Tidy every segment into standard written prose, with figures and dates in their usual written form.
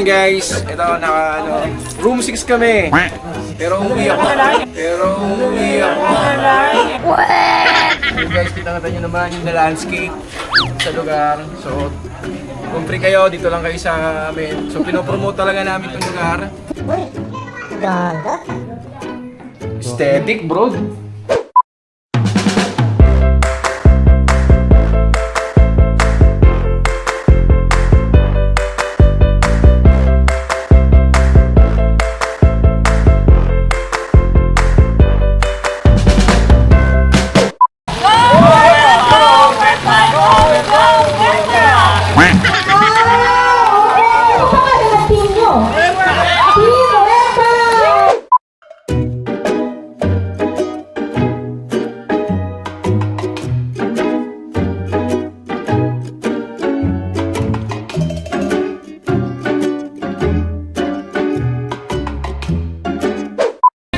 guys, ito room 6 kami. Pero uwi ako. So guys, kita nyo naman yung the landscape sa lugar. So, kung free kayo, dito lang kayo sa amin. So, pinopromote talaga namin itong lugar. Aesthetic, bro.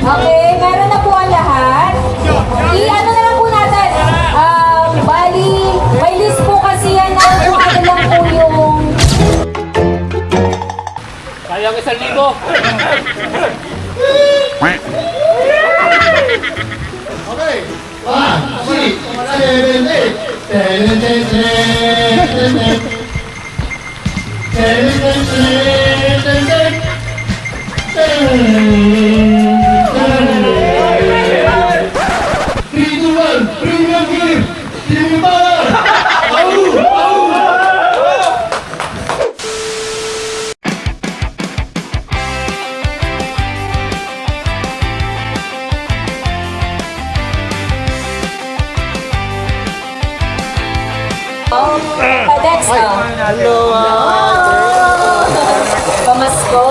Okay, meron na po ang lahat. I-ano na lang po natin. Bali, may list po kasi yan na kung ano lang po yung... Sayang 1,000. Okay. 5, Padex, Hello, Pamasko.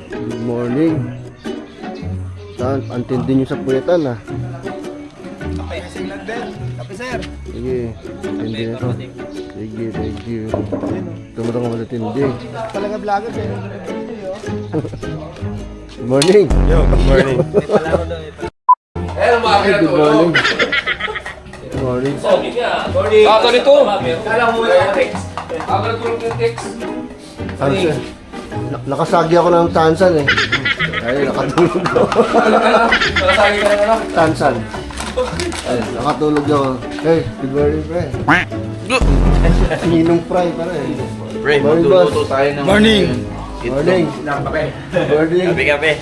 Good morning. Saan? Antindi nyo sa puyetan ah. Kape, sir. Sige, antindi na to. Sige, thank you. Tumutong ka malatindi. Talaga vlogger, sir. Good morning. Yo, good morning. Hello, mga Good morning. Good morning. morning. Ako nito. Kala mo yung text. Ako natulog yung text. Tansan. Nakasagi ako ng tansan eh. Ay, nakatulog ako. Nakasagi ka na Tansan. Ay, nakatulog ako. Hey, good morning, pre. Ninong fry pa rin. Ray, Morning, magluluto boss. tayo ng... Morning. Morning. Kape. Morning. Kape.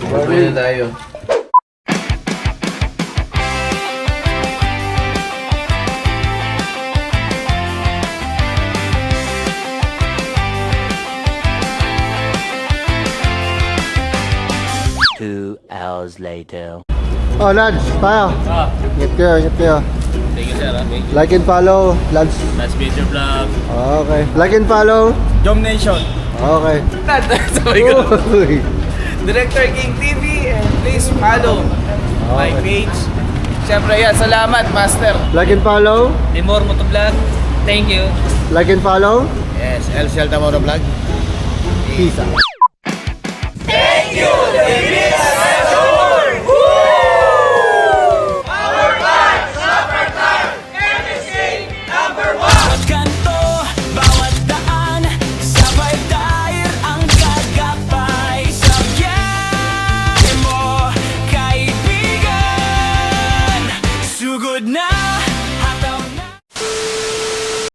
Morning. na tayo. Hours later. Oh, Lance, tayo. Ingat kayo. Thank you, sir. Like and follow, Lance. Last major vlog. Okay. Like and follow. Jom Nation. Okay. Sabay ko. Uy. Director King TV, and please follow my page. Siyempre yan, salamat Master. Like and follow. Timor Motovlog. Thank you. Like and follow. Yes, El Celta Motovlog. Peace out. Thank you!